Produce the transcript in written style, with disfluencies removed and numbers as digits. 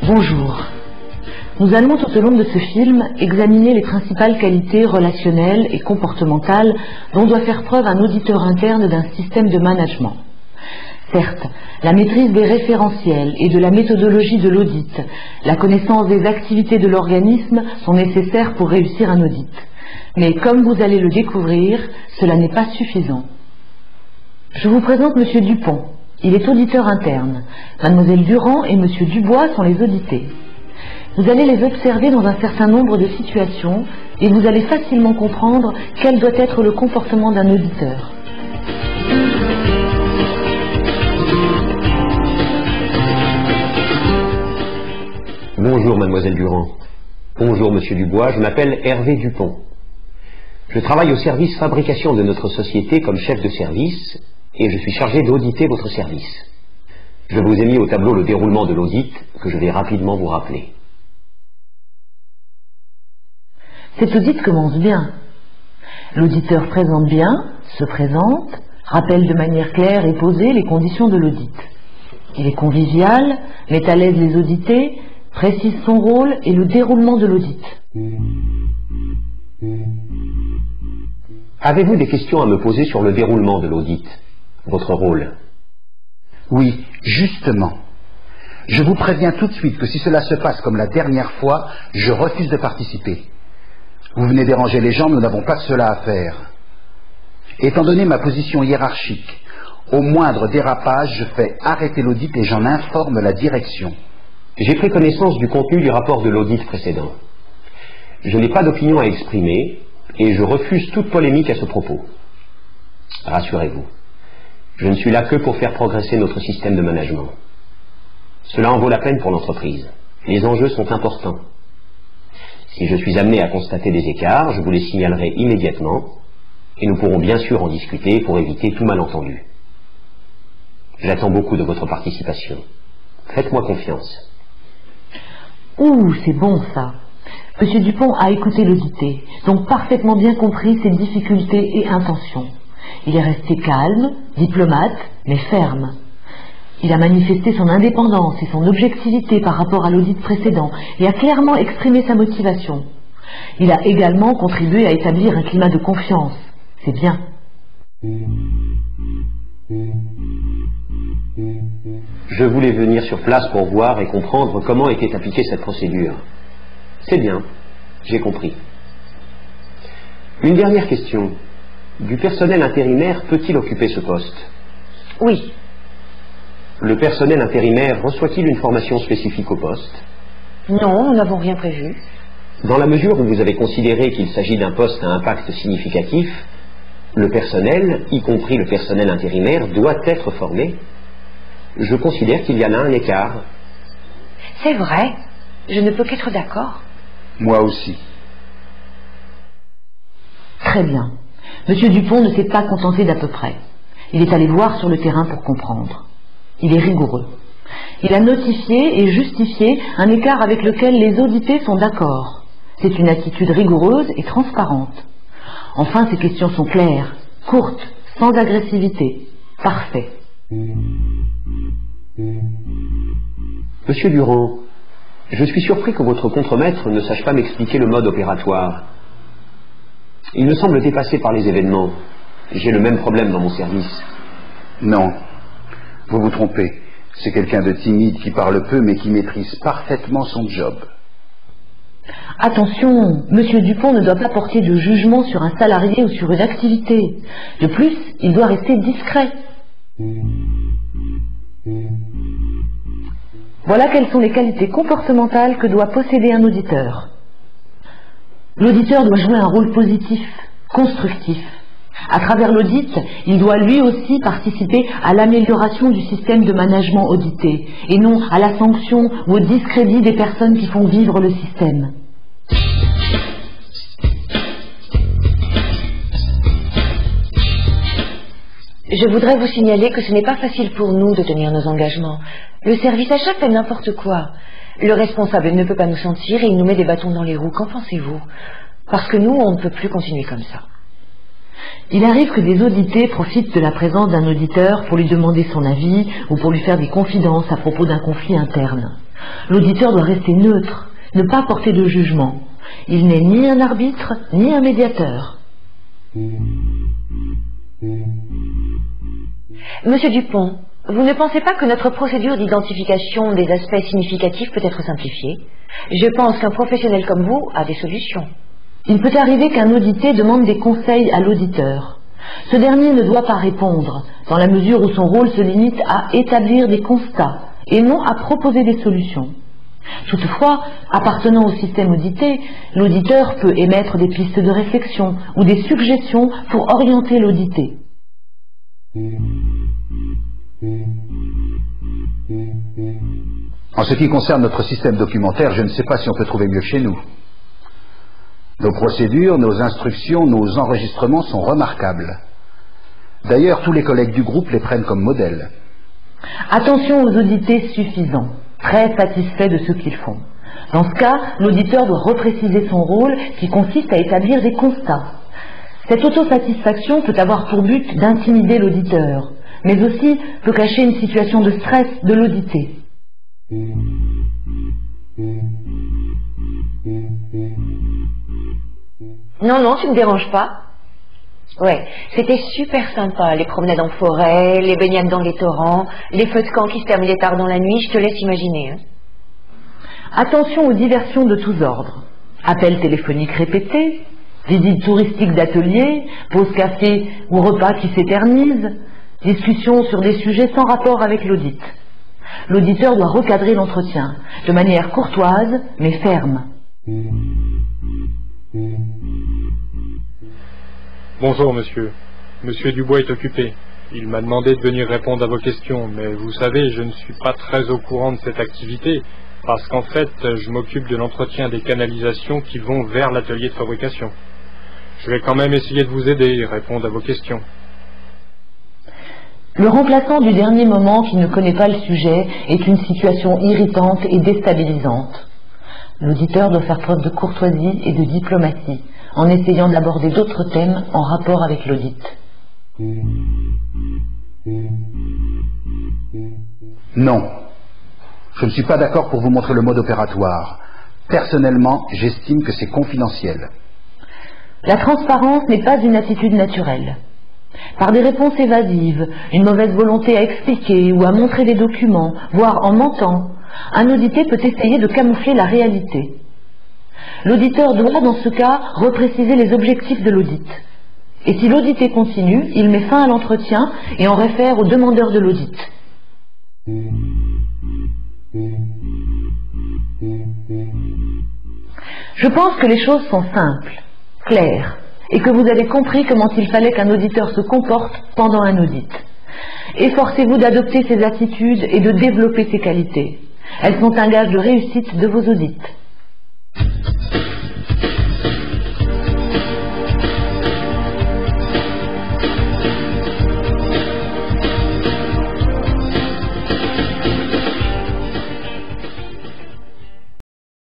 Bonjour. Nous allons tout au long de ce film examiner les principales qualités relationnelles et comportementales dont doit faire preuve un auditeur interne d'un système de management. Certes, la maîtrise des référentiels et de la méthodologie de l'audit, la connaissance des activités de l'organisme sont nécessaires pour réussir un audit. Mais comme vous allez le découvrir, cela n'est pas suffisant. Je vous présente M. Dupont. Il est auditeur interne. Mademoiselle Durand et M. Dubois sont les audités. Vous allez les observer dans un certain nombre de situations et vous allez facilement comprendre quel doit être le comportement d'un auditeur. Bonjour Mademoiselle Durand. Bonjour Monsieur Dubois, je m'appelle Hervé Dupont. Je travaille au service fabrication de notre société comme chef de service et je suis chargé d'auditer votre service. Je vous ai mis au tableau le déroulement de l'audit que je vais rapidement vous rappeler. Cet audit commence bien. L'auditeur présente bien, se présente, rappelle de manière claire et posée les conditions de l'audit. Il est convivial, met à l'aise les audités, précise son rôle et le déroulement de l'audit. Avez-vous des questions à me poser sur le déroulement de l'audit, votre rôle? Oui, justement. Je vous préviens tout de suite que si cela se passe comme la dernière fois, je refuse de participer. Vous venez déranger les gens, nous n'avons pas que cela à faire. Étant donné ma position hiérarchique, au moindre dérapage, je fais arrêter l'audit et j'en informe la direction. J'ai pris connaissance du contenu du rapport de l'audit précédent. Je n'ai pas d'opinion à exprimer et je refuse toute polémique à ce propos. Rassurez-vous, je ne suis là que pour faire progresser notre système de management. Cela en vaut la peine pour l'entreprise. Les enjeux sont importants. Si je suis amené à constater des écarts, je vous les signalerai immédiatement et nous pourrons bien sûr en discuter pour éviter tout malentendu. J'attends beaucoup de votre participation. Faites-moi confiance. Ouh, c'est bon ça. M. Dupont a écouté l'audité, donc parfaitement bien compris ses difficultés et intentions. Il est resté calme, diplomate, mais ferme. Il a manifesté son indépendance et son objectivité par rapport à l'audit précédent et a clairement exprimé sa motivation. Il a également contribué à établir un climat de confiance. C'est bien. Je voulais venir sur place pour voir et comprendre comment était appliquée cette procédure. C'est bien, j'ai compris. Une dernière question. Du personnel intérimaire peut-il occuper ce poste? Oui. Le personnel intérimaire reçoit-il une formation spécifique au poste? Non, nous n'avons rien prévu. Dans la mesure où vous avez considéré qu'il s'agit d'un poste à impact significatif, le personnel, y compris le personnel intérimaire, doit être formé. Je considère qu'il y a là un écart. C'est vrai, je ne peux qu'être d'accord. Moi aussi. Très bien. M. Dupont ne s'est pas contenté d'à peu près. Il est allé voir sur le terrain pour comprendre. Il est rigoureux. Il a notifié et justifié un écart avec lequel les audités sont d'accord. C'est une attitude rigoureuse et transparente. Enfin, ces questions sont claires, courtes, sans agressivité. Parfait. Monsieur Durand, je suis surpris que votre contremaître ne sache pas m'expliquer le mode opératoire. Il me semble dépassé par les événements. J'ai le même problème dans mon service. Non, vous vous trompez. C'est quelqu'un de timide qui parle peu mais qui maîtrise parfaitement son job. Attention, M. Dupont ne doit pas porter de jugement sur un salarié ou sur une activité. De plus, il doit rester discret. Voilà quelles sont les qualités comportementales que doit posséder un auditeur. L'auditeur doit jouer un rôle positif, constructif. À travers l'audit, il doit lui aussi participer à l'amélioration du système de management audité, et non à la sanction ou au discrédit des personnes qui font vivre le système. Je voudrais vous signaler que ce n'est pas facile pour nous de tenir nos engagements. Le service achat fait n'importe quoi. Le responsable ne peut pas nous sentir et il nous met des bâtons dans les roues. Qu'en pensez-vous? Parce que nous, on ne peut plus continuer comme ça. Il arrive que des audités profitent de la présence d'un auditeur pour lui demander son avis ou pour lui faire des confidences à propos d'un conflit interne. L'auditeur doit rester neutre, ne pas porter de jugement. Il n'est ni un arbitre, ni un médiateur. Monsieur Dupont, vous ne pensez pas que notre procédure d'identification des aspects significatifs peut être simplifiée? Je pense qu'un professionnel comme vous a des solutions. Il peut arriver qu'un audité demande des conseils à l'auditeur. Ce dernier ne doit pas répondre, dans la mesure où son rôle se limite à établir des constats et non à proposer des solutions. Toutefois, appartenant au système audité, l'auditeur peut émettre des pistes de réflexion ou des suggestions pour orienter l'audité. En ce qui concerne notre système documentaire, je ne sais pas si on peut trouver mieux chez nous. Nos procédures, nos instructions, nos enregistrements sont remarquables. D'ailleurs, tous les collègues du groupe les prennent comme modèle. Attention aux audités suffisants, très satisfaits de ce qu'ils font. Dans ce cas, l'auditeur doit repréciser son rôle qui consiste à établir des constats. Cette autosatisfaction peut avoir pour but d'intimider l'auditeur, mais aussi peut cacher une situation de stress de l'audité. Non, non, tu ne me déranges pas. Ouais, c'était super sympa, les promenades en forêt, les baignades dans les torrents, les feux de camp qui se terminaient tard dans la nuit, je te laisse imaginer. Hein. Attention aux diversions de tous ordres. Appels téléphoniques répétés, visites touristiques d'ateliers, pauses café ou repas qui s'éternisent, discussions sur des sujets sans rapport avec l'audit. L'auditeur doit recadrer l'entretien, de manière courtoise mais ferme. Bonjour monsieur. Monsieur Dubois est occupé. Il m'a demandé de venir répondre à vos questions, mais vous savez, je ne suis pas très au courant de cette activité, parce qu'en fait, je m'occupe de l'entretien des canalisations qui vont vers l'atelier de fabrication. Je vais quand même essayer de vous aider et répondre à vos questions. Le remplaçant du dernier moment qui ne connaît pas le sujet est une situation irritante et déstabilisante. L'auditeur doit faire preuve de courtoisie et de diplomatie, en essayant d'aborder d'autres thèmes en rapport avec l'audit. Non. Je ne suis pas d'accord pour vous montrer le mode opératoire. Personnellement, j'estime que c'est confidentiel. La transparence n'est pas une attitude naturelle. Par des réponses évasives, une mauvaise volonté à expliquer ou à montrer des documents, voire en mentant, un audité peut essayer de camoufler la réalité. L'auditeur doit, dans ce cas, repréciser les objectifs de l'audit. Et si l'audité continue, il met fin à l'entretien et en réfère au demandeur de l'audit. Je pense que les choses sont simples, claires, et que vous avez compris comment il fallait qu'un auditeur se comporte pendant un audit. Efforcez-vous d'adopter ces attitudes et de développer ces qualités. Elles sont un gage de réussite de vos audits.